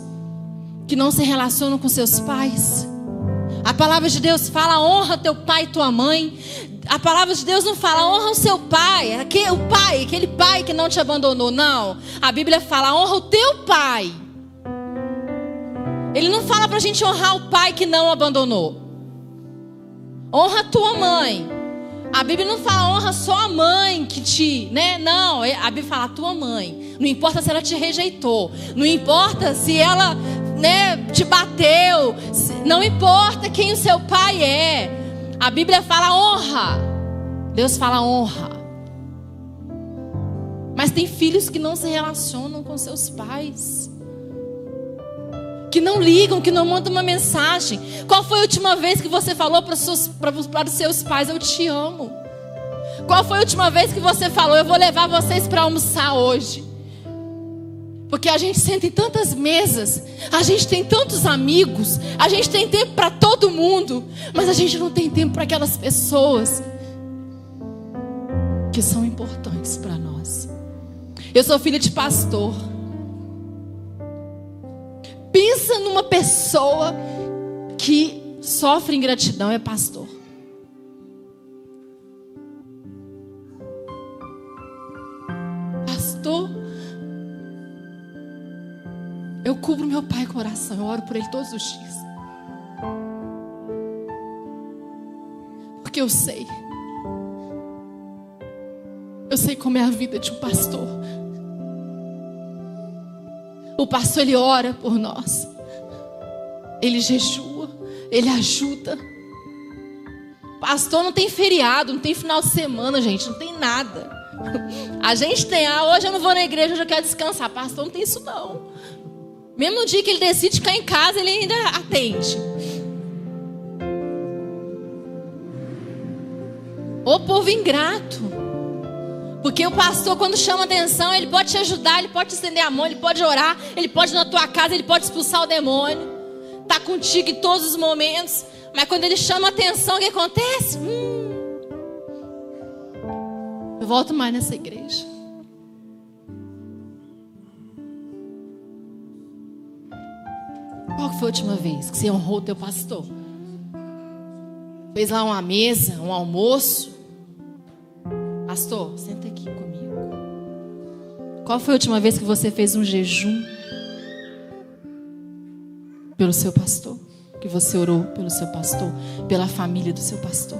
Speaker 1: que não se relacionam com seus pais? A palavra de Deus fala: honra teu pai e tua mãe. A palavra de Deus não fala: honra o seu pai, aquele pai que não te abandonou. Não, a Bíblia fala: honra o teu pai. Ele não fala para a gente honrar o pai que não abandonou. Honra a tua mãe. A Bíblia não fala: honra só a mãe que te, né? Não, a Bíblia fala: a tua mãe. Não importa se ela te rejeitou, não importa se ela, né, te bateu, não importa quem o seu pai é. A Bíblia fala: honra. Deus fala: honra. Mas tem filhos que não se relacionam com seus pais, que não ligam, que não mandam uma mensagem. Qual foi a última vez que você falou para os seus pais: eu te amo? Qual foi a última vez que você falou: eu vou levar vocês para almoçar hoje? Porque a gente senta em tantas mesas, a gente tem tantos amigos, a gente tem tempo para todo mundo, mas a gente não tem tempo para aquelas pessoas que são importantes para nós. Eu sou filha de pastor. Pensa numa pessoa que sofre ingratidão, é pastor. Pastor, eu cubro meu pai com oração, eu oro por ele todos os dias. Porque eu sei como é a vida de um pastor. O pastor, ele ora por nós, ele jejua, ele ajuda. Pastor não tem feriado, não tem final de semana, gente, não tem nada. A gente tem: hoje eu não vou na igreja, hoje eu quero descansar. Pastor não tem isso não. Mesmo no dia que ele decide ficar em casa, ele ainda atende. Ô povo ingrato. Porque o pastor, quando chama atenção, ele pode te ajudar, ele pode te estender a mão, ele pode orar, ele pode ir na tua casa, ele pode expulsar o demônio. Está contigo em todos os momentos. Mas quando ele chama atenção, o que acontece? Eu volto mais nessa igreja. Qual foi a última vez que você honrou o teu pastor? Fez lá uma mesa, um almoço? Pastor, senta aqui comigo. Qual foi a última vez que você fez um jejum pelo seu pastor? Que você orou pelo seu pastor, pela família do seu pastor?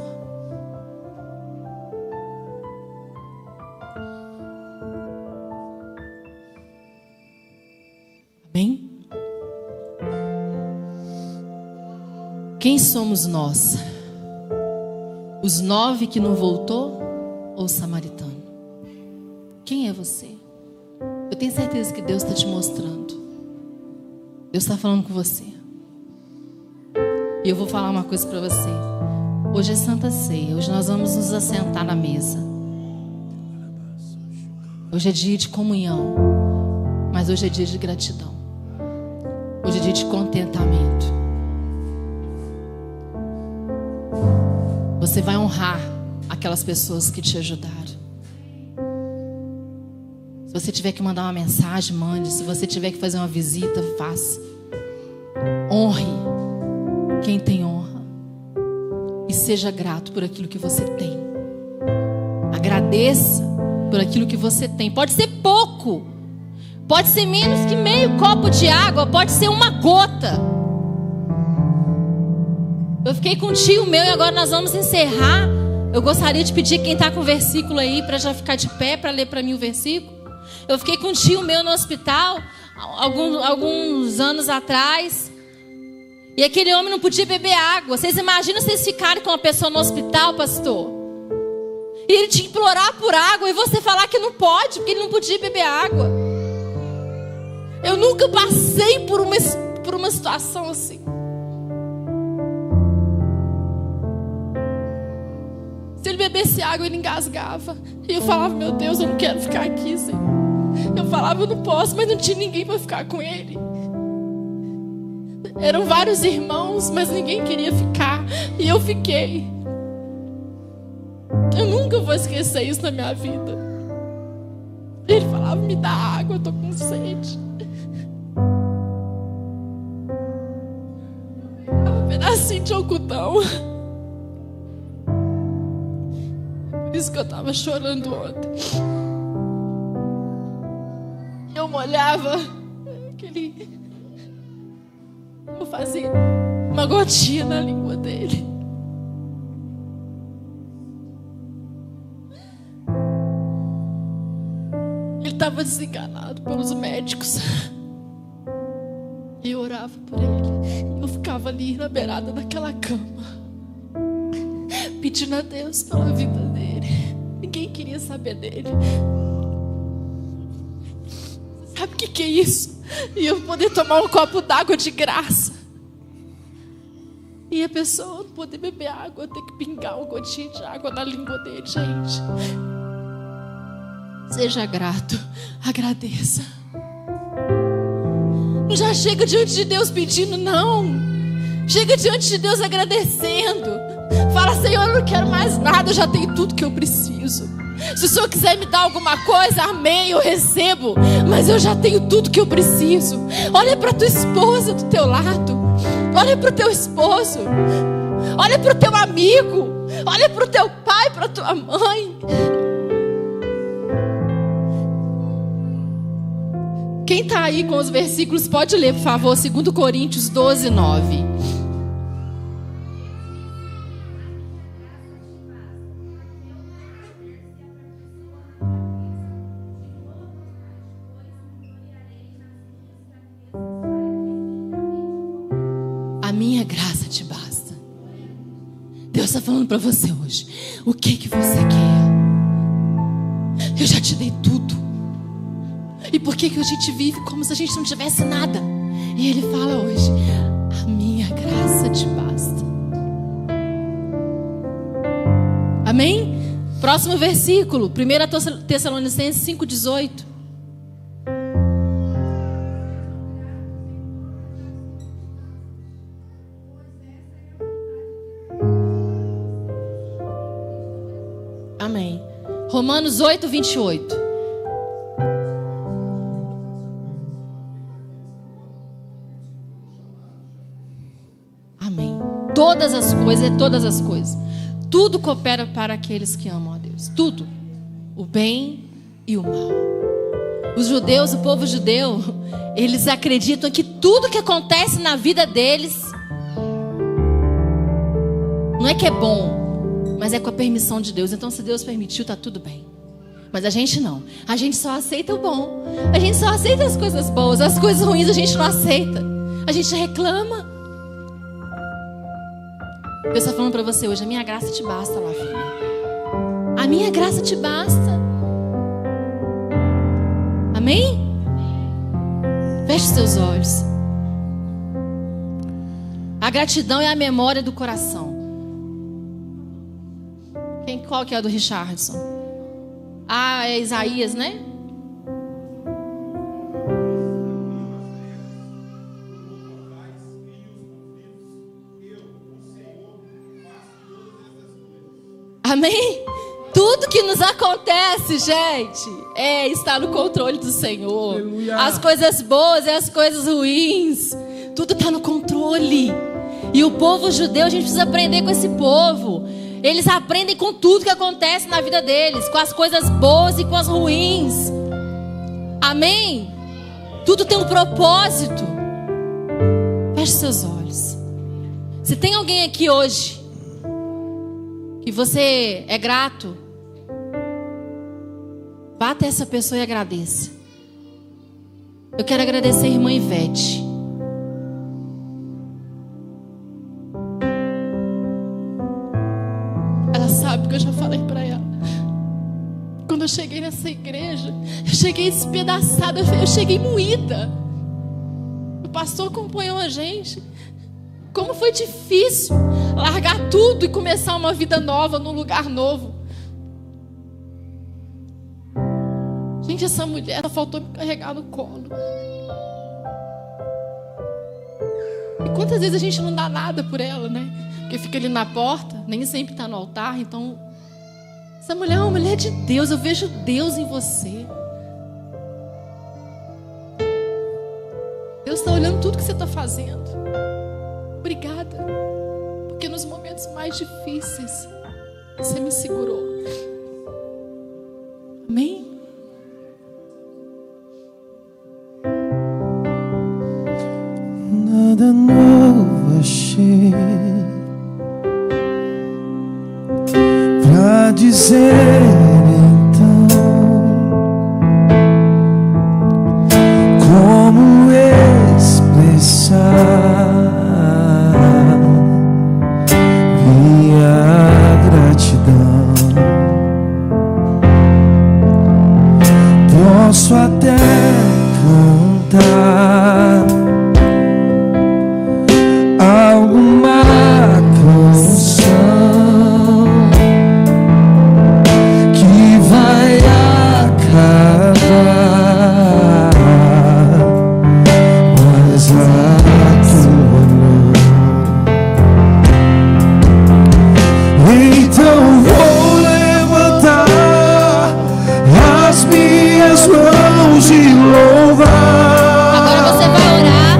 Speaker 1: Amém? Quem somos nós? Os 9 que não voltou ou o samaritano? Quem é você? Eu tenho certeza que Deus está te mostrando. Deus está falando com você. E eu vou falar uma coisa para você. Hoje é Santa Ceia. Hoje nós vamos nos assentar na mesa. Hoje é dia de comunhão. Mas hoje é dia de gratidão. Hoje é dia de contentamento. Você vai honrar aquelas pessoas que te ajudaram. Se você tiver que mandar uma mensagem, mande. Se você tiver que fazer uma visita, faça. Honre quem tem honra. E seja grato por aquilo que você tem. Agradeça por aquilo que você tem. Pode ser pouco. Pode ser menos que meio copo de água. Pode ser uma gota. Eu fiquei com um tio meu e agora nós vamos encerrar. Eu gostaria de pedir quem está com o versículo aí para já ficar de pé para ler para mim o versículo. Eu fiquei com um tio meu no hospital alguns anos atrás. E aquele homem não podia beber água. Vocês imaginam vocês ficarem com uma pessoa no hospital, pastor? E ele te implorar por água e você falar que não pode, porque ele não podia beber água. Eu nunca passei por uma situação assim. Se ele bebesse água, ele engasgava. E eu falava, meu Deus, eu não quero ficar aqui, Senhor. Eu falava, eu não posso, mas não tinha ninguém para ficar com ele. Eram vários irmãos, mas ninguém queria ficar. E eu fiquei. Eu nunca vou esquecer isso na minha vida. Ele falava, me dá água, eu tô com sede. Um pedacinho de algodão. Por isso que eu estava chorando ontem. Eu molhava eu fazia uma gotinha na língua dele. Ele estava desenganado pelos médicos. E eu orava por ele. Eu ficava ali na beirada daquela cama, pedindo a Deus pela vida dele. Ninguém queria saber dele. Sabe o que é isso? E eu poder tomar um copo d'água de graça. E a pessoa não poder beber água, ter que pingar uma gotinha de água na língua dele, gente. Seja grato, agradeça. Não já chega diante de Deus pedindo, não. Chega diante de Deus agradecendo. Fala, Senhor, eu não quero mais nada, eu já tenho tudo que eu preciso. Se o Senhor quiser me dar alguma coisa, amém, eu recebo. Mas eu já tenho tudo que eu preciso. Olha para tua esposa do teu lado. Olha para o teu esposo. Olha para o teu amigo. Olha para o teu pai, para a tua mãe. Quem está aí com os versículos pode ler, por favor, 2 Coríntios 12, 9. A minha graça te basta. Deus está falando para você hoje. O que você quer? Eu já te dei tudo. E por que a gente vive como se a gente não tivesse nada? E Ele fala hoje: a minha graça te basta. Amém? Próximo versículo, 1 Tessalonicenses 5,18. Amém. Romanos 8, 28. Amém. Todas as coisas, todas as coisas. Tudo coopera para aqueles que amam a Deus. Tudo. O bem e o mal. Os judeus, o povo judeu, eles acreditam que tudo que acontece na vida deles não é que é bom, mas é com a permissão de Deus. Então, se Deus permitiu, está tudo bem. Mas a gente não. A gente só aceita o bom. A gente só aceita as coisas boas. As coisas ruins a gente não aceita. A gente reclama. Deus está falando para você hoje: a minha graça te basta, lá, filha. A minha graça te basta. Amém? Feche seus olhos. A gratidão é a memória do coração. Qual que é a do Richardson? Ah, é Isaías, né? Amém? Tudo que nos acontece, gente, está no controle do Senhor. Aleluia. As coisas boas e as coisas ruins, tudo está no controle. E o povo judeu, a gente precisa aprender com esse povo. Eles aprendem com tudo que acontece na vida deles, com as coisas boas e com as ruins. Amém? Tudo tem um propósito. Feche seus olhos. Se tem alguém aqui hoje que você é grato, vá até essa pessoa e agradeça. Eu quero agradecer a irmã Ivete. Ela sabe que eu já falei para ela.
Speaker 2: quando eu cheguei nessa igreja, eu cheguei despedaçada, eu cheguei moída. O pastor acompanhou a gente. Como foi difícil largar tudo e começar uma vida nova, num lugar novo. Gente, essa mulher, só faltou me carregar no colo. E quantas vezes a gente não dá nada por ela, né? Porque fica ali na porta, nem sempre está no altar. Então, essa mulher é uma mulher de Deus. Eu vejo Deus em você. Deus está olhando tudo que você está fazendo. Obrigada. Porque nos momentos mais difíceis, você me segurou. Amém?
Speaker 3: Nada novo achei pra dizer então, como expressar minha gratidão. Posso até cantar alguma canção que vai acabar, mas a tua não. Então vou levantar as minhas mãos e louvar.
Speaker 2: Agora você vai orar.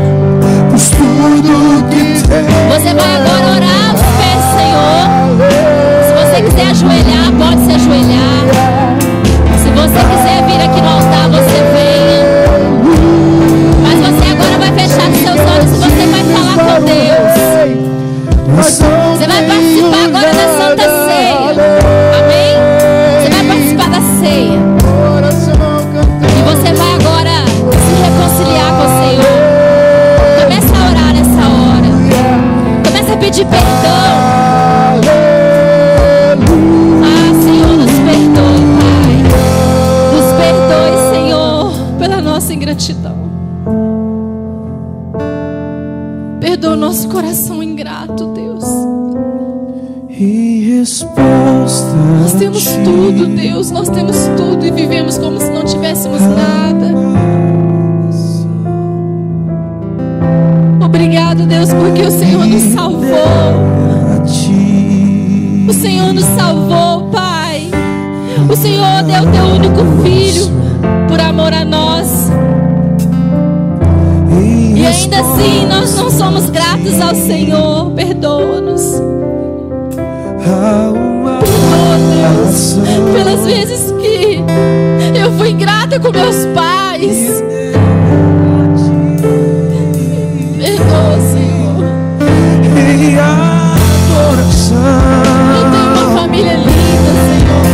Speaker 3: Pois tudo que tem.
Speaker 2: Você vai agora orar aos pés, Senhor. Se você quiser ajoelhar, pode se ajoelhar. Se você quiser vir aqui no altar, você venha. Mas você agora vai fechar os seus olhos e você vai falar com Deus. Você vai participar agora da Santa Ceia. Amém? Você vai participar da ceia. E você vai agora se reconciliar com o Senhor. Começa a orar nessa hora. Começa a pedir perdão. Ah, Senhor, nos perdoe, Pai. Nos perdoe, Senhor, pela nossa ingratidão. Perdoa o nosso coração ingrato, Deus.
Speaker 3: E resposta
Speaker 2: Nós temos tudo, Deus. Nós temos tudo e vivemos como se não tivéssemos nada. Obrigado, Deus, porque o Senhor nos salvou. O Senhor nos salvou, Pai. O Senhor deu o teu único filho por amor a nós. E ainda assim nós não somos gratos ao Senhor. Perdoa-nos. Perdoa, Deus, pelas vezes que eu fui ingrata com meus pais. Perdoa, Senhor.
Speaker 3: e adoração.
Speaker 2: Eu tenho uma família linda, Senhor.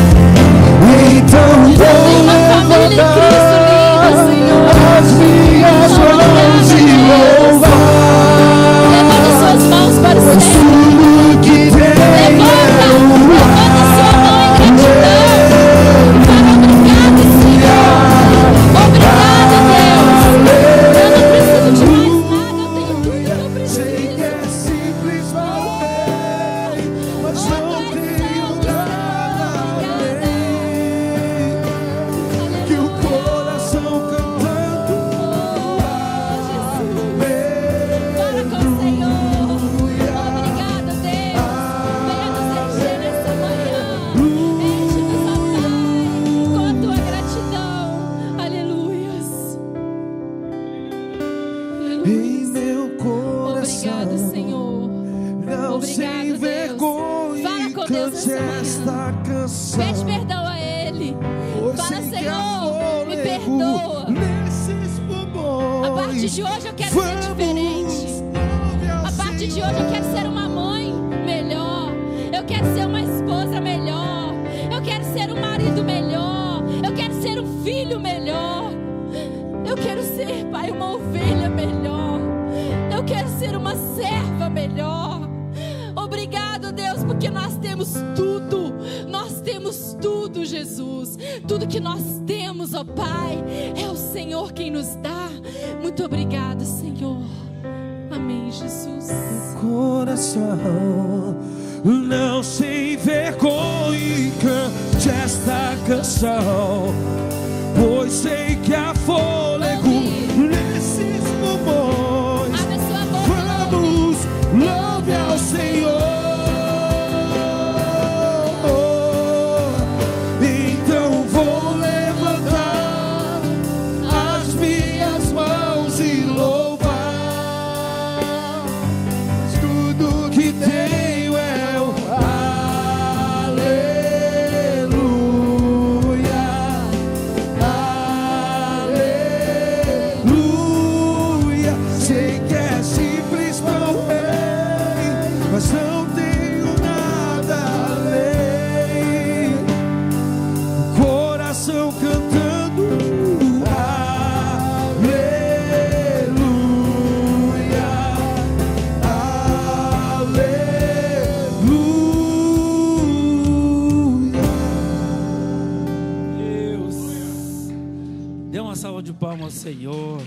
Speaker 3: Então
Speaker 2: Eu tenho uma família em Cristo linda, Senhor.
Speaker 3: as minhas mãos e louvar.
Speaker 2: Levanta suas mãos para o céu.
Speaker 3: Tudo que tem
Speaker 2: Levanta sua mão em gratidão. Fala obrigado, Senhor. Obrigado, Deus. Eu não preciso de mais nada. Eu tenho tudo que eu
Speaker 3: sei que
Speaker 2: preciso.
Speaker 3: é simples falar, mas não tenho nada além que o coração cantando.
Speaker 2: Fala com o Senhor. Obrigado, Deus. Venha nos encher nessa manhã. Enche-nos, ó Pai, com a tua gratidão. Aleluias.
Speaker 3: Em
Speaker 2: Aleluias.
Speaker 3: meu coração,
Speaker 2: Obrigado, Senhor.
Speaker 3: não
Speaker 2: Obrigado,
Speaker 3: sem
Speaker 2: Deus.
Speaker 3: vergonha,
Speaker 2: Fala com Deus
Speaker 3: cante
Speaker 2: nessa
Speaker 3: esta canção.
Speaker 2: Pede perdão a Ele.
Speaker 3: Pois
Speaker 2: Fala,
Speaker 3: sem que
Speaker 2: Senhor,
Speaker 3: há
Speaker 2: me
Speaker 3: fôlego
Speaker 2: perdoa.
Speaker 3: nesses pulmões.
Speaker 2: A partir de hoje eu quero ser diferente. A partir de hoje eu quero ser uma mãe melhor. Eu quero ser uma esposa melhor. Eu quero ser um marido melhor. Eu quero ser um filho melhor. Eu quero ser, Pai, uma ovelha melhor. Eu quero ser uma serva melhor. Obrigado, Deus, porque nós temos tudo. Nós temos tudo.
Speaker 1: tudo, Jesus. Tudo que nós temos, ó Pai, é o Senhor quem nos dá. Muito obrigado, Senhor. Amém, Jesus.
Speaker 3: Coração, não sem vergonha, cante esta canção, pois sei que há fôlego nesses pulmões.
Speaker 2: Abre sua boca.
Speaker 3: Vamos, louve ao Senhor. Então vou levantar as minhas mãos e louvar. Tudo que tenho é o aleluia, aleluia. Sei que é simples para o rei, mas não tenho nada além. O coração cantando aleluia, aleluia.
Speaker 4: Deus, dê uma salva de palmas ao Senhor.